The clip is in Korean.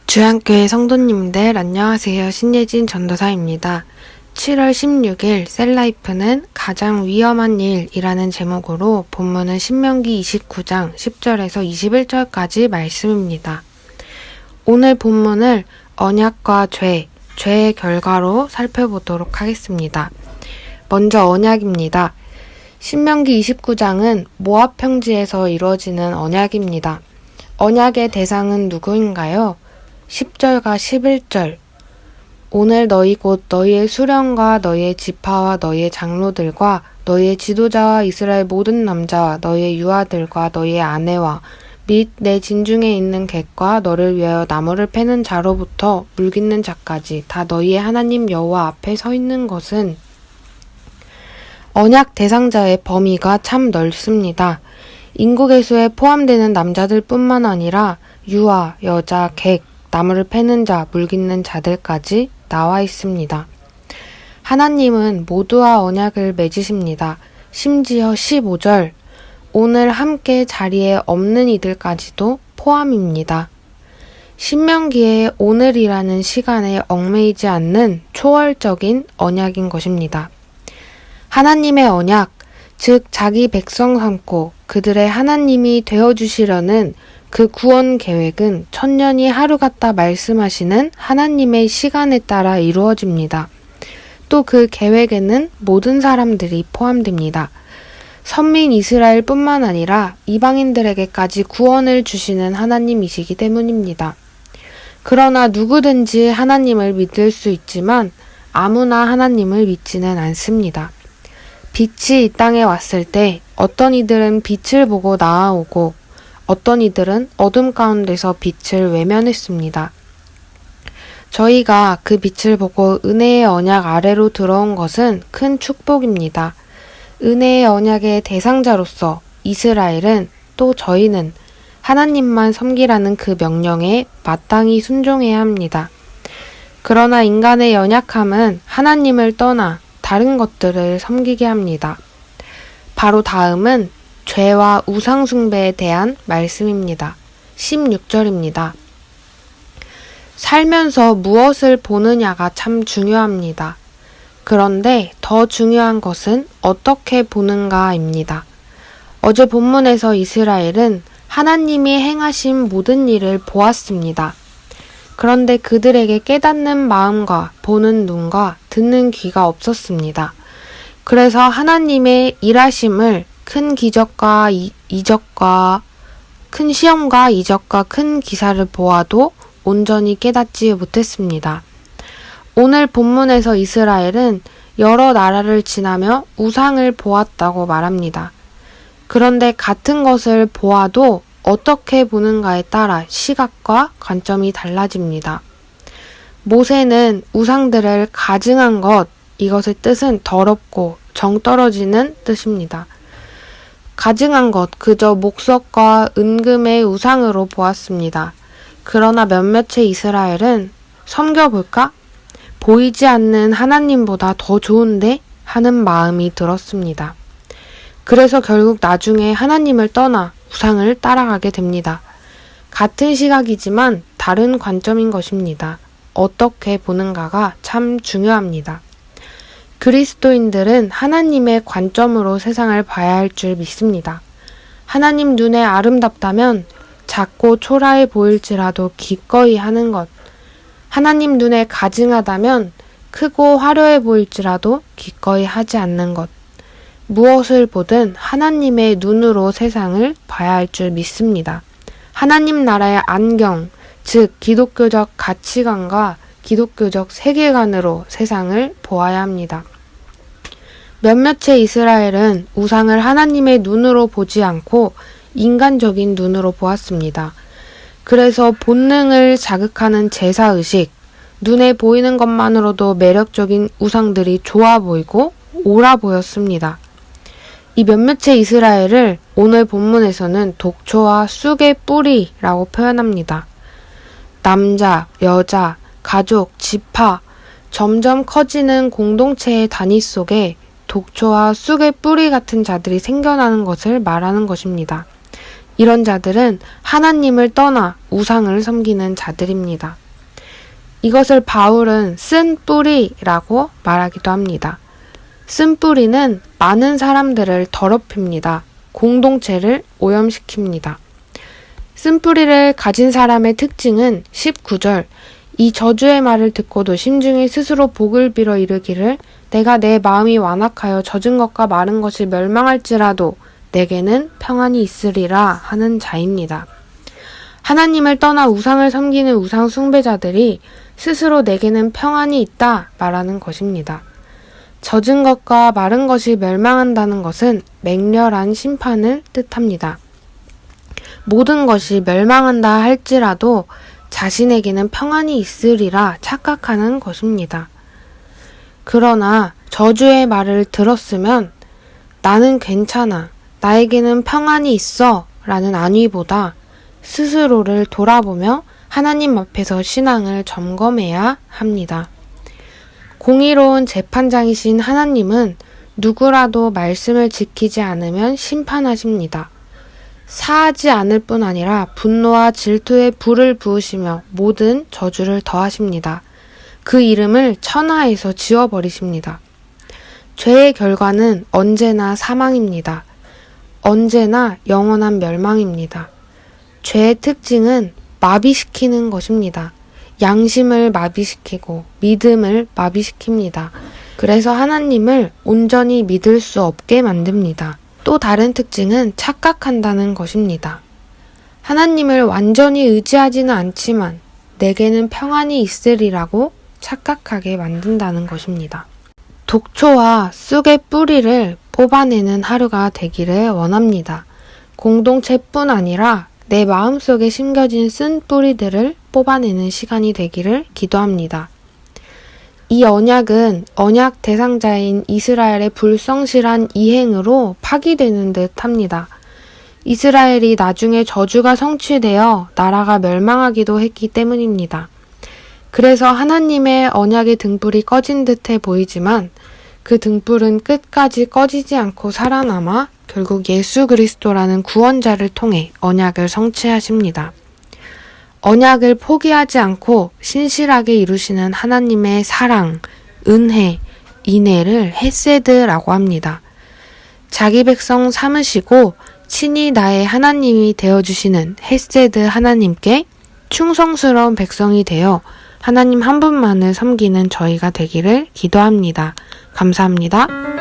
주안교회 성도님들 안녕하세요. 신예진 전도사입니다. 7월 16일 셀라이프는 가장 위험한 일이라는 제목으로 본문은 신명기 29장 10절에서 21절까지 말씀입니다. 오늘 본문을 언약과 죄의 결과로 살펴보도록 하겠습니다. 먼저 언약입니다. 신명기 29장은 모압 평지에서 이루어지는 언약입니다. 언약의 대상은 누구인가요? 10절과 11절. 오늘 너희 곧 너희의 수령과 너희의 지파와 너희의 장로들과 너희의 지도자와 이스라엘 모든 남자와 너희의 유아들과 너희의 아내와 및 내 진중에 있는 객과 너를 위하여 나무를 패는 자로부터 물깃는 자까지 다 너희의 하나님 여호와 앞에 서 있는 것은 언약 대상자의 범위가 참 넓습니다. 인구계수에 포함되는 남자들 뿐만 아니라 유아, 여자, 객, 나무를 패는 자, 물깃는 자들까지 나와 있습니다. 하나님은 모두와 언약을 맺으십니다. 심지어 15절, 오늘 함께 자리에 없는 이들까지도 포함입니다. 신명기의 오늘이라는 시간에 얽매이지 않는 초월적인 언약인 것입니다. 하나님의 언약, 즉 자기 백성 삼고 그들의 하나님이 되어주시려는 그 구원 계획은 천년이 하루 같다 말씀하시는 하나님의 시간에 따라 이루어집니다. 또 그 계획에는 모든 사람들이 포함됩니다. 선민 이스라엘뿐만 아니라 이방인들에게까지 구원을 주시는 하나님이시기 때문입니다. 그러나 누구든지 하나님을 믿을 수 있지만 아무나 하나님을 믿지는 않습니다. 빛이 이 땅에 왔을 때 어떤 이들은 빛을 보고 나아오고 어떤 이들은 어둠 가운데서 빛을 외면했습니다. 저희가 그 빛을 보고 은혜의 언약 아래로 들어온 것은 큰 축복입니다. 은혜의 언약의 대상자로서 이스라엘은 또 저희는 하나님만 섬기라는 그 명령에 마땅히 순종해야 합니다. 그러나 인간의 연약함은 하나님을 떠나 다른 것들을 섬기게 합니다. 바로 다음은 죄와 우상숭배에 대한 말씀입니다. 16절입니다. 살면서 무엇을 보느냐가 참 중요합니다. 그런데 더 중요한 것은 어떻게 보는가입니다. 어제 본문에서 이스라엘은 하나님이 행하신 모든 일을 보았습니다. 그런데 그들에게 깨닫는 마음과 보는 눈과 듣는 귀가 없었습니다. 그래서 하나님의 일하심을 큰 기적과 이적과 큰 시험과 이적과 큰 기사를 보아도 온전히 깨닫지 못했습니다. 오늘 본문에서 이스라엘은 여러 나라를 지나며 우상을 보았다고 말합니다. 그런데 같은 것을 보아도 어떻게 보는가에 따라 시각과 관점이 달라집니다. 모세는 우상들을 가증한 것, 이것의 뜻은 더럽고 정 떨어지는 뜻입니다. 가증한 것, 그저 목석과 은금의 우상으로 보았습니다. 그러나 몇몇의 이스라엘은 섬겨볼까? 보이지 않는 하나님보다 더 좋은데? 하는 마음이 들었습니다. 그래서 결국 나중에 하나님을 떠나 우상을 따라가게 됩니다. 같은 시각이지만 다른 관점인 것입니다. 어떻게 보는가가 참 중요합니다. 그리스도인들은 하나님의 관점으로 세상을 봐야 할 줄 믿습니다. 하나님 눈에 아름답다면 작고 초라해 보일지라도 기꺼이 하는 것, 하나님 눈에 가증하다면 크고 화려해 보일지라도 기꺼이 하지 않는 것, 무엇을 보든 하나님의 눈으로 세상을 봐야 할 줄 믿습니다. 하나님 나라의 안경, 즉 기독교적 가치관과 기독교적 세계관으로 세상을 보아야 합니다. 몇몇의 이스라엘은 우상을 하나님의 눈으로 보지 않고 인간적인 눈으로 보았습니다. 그래서 본능을 자극하는 제사의식, 눈에 보이는 것만으로도 매력적인 우상들이 좋아 보이고 옳아 보였습니다. 이 몇몇의 이스라엘을 오늘 본문에서는 독초와 쑥의 뿌리라고 표현합니다. 남자, 여자, 가족, 지파, 점점 커지는 공동체의 단위 속에 독초와 쑥의 뿌리 같은 자들이 생겨나는 것을 말하는 것입니다. 이런 자들은 하나님을 떠나 우상을 섬기는 자들입니다. 이것을 바울은 쓴 뿌리라고 말하기도 합니다. 쓴 뿌리는 많은 사람들을 더럽힙니다. 공동체를 오염시킵니다. 쓴 뿌리를 가진 사람의 특징은 19절, 이 저주의 말을 듣고도 심중히 스스로 복을 빌어 이르기를 내가 내 마음이 완악하여 젖은 것과 마른 것이 멸망할지라도 내게는 평안이 있으리라 하는 자입니다. 하나님을 떠나 우상을 섬기는 우상 숭배자들이 스스로 내게는 평안이 있다 말하는 것입니다. 젖은 것과 마른 것이 멸망한다는 것은 맹렬한 심판을 뜻합니다. 모든 것이 멸망한다 할지라도 자신에게는 평안이 있으리라 착각하는 것입니다. 그러나 저주의 말을 들었으면 나는 괜찮아, 나에게는 평안이 있어 라는 안위보다 스스로를 돌아보며 하나님 앞에서 신앙을 점검해야 합니다. 공의로운 재판장이신 하나님은 누구라도 말씀을 지키지 않으면 심판하십니다. 사하지 않을 뿐 아니라 분노와 질투에 불을 부으시며 모든 저주를 더하십니다. 그 이름을 천하에서 지워버리십니다. 죄의 결과는 언제나 사망입니다. 언제나 영원한 멸망입니다. 죄의 특징은 마비시키는 것입니다. 양심을 마비시키고 믿음을 마비시킵니다. 그래서 하나님을 온전히 믿을 수 없게 만듭니다. 또 다른 특징은 착각한다는 것입니다. 하나님을 완전히 의지하지는 않지만 내게는 평안이 있으리라고 착각하게 만든다는 것입니다. 독초와 쑥의 뿌리를 뽑아내는 하루가 되기를 원합니다. 공동체뿐 아니라 내 마음속에 심겨진 쓴 뿌리들을 뽑아내는 시간이 되기를 기도합니다. 이 언약은 언약 대상자인 이스라엘의 불성실한 이행으로 파기되는 듯 합니다. 이스라엘이 나중에 저주가 성취되어 나라가 멸망하기도 했기 때문입니다. 그래서 하나님의 언약의 등불이 꺼진 듯해 보이지만 그 등불은 끝까지 꺼지지 않고 살아남아 결국 예수 그리스도라는 구원자를 통해 언약을 성취하십니다. 언약을 포기하지 않고 신실하게 이루시는 하나님의 사랑, 은혜, 인애를 헤세드라고 합니다. 자기 백성 삼으시고 친히 나의 하나님이 되어주시는 헤세드 하나님께 충성스러운 백성이 되어 하나님 한 분만을 섬기는 저희가 되기를 기도합니다. 감사합니다.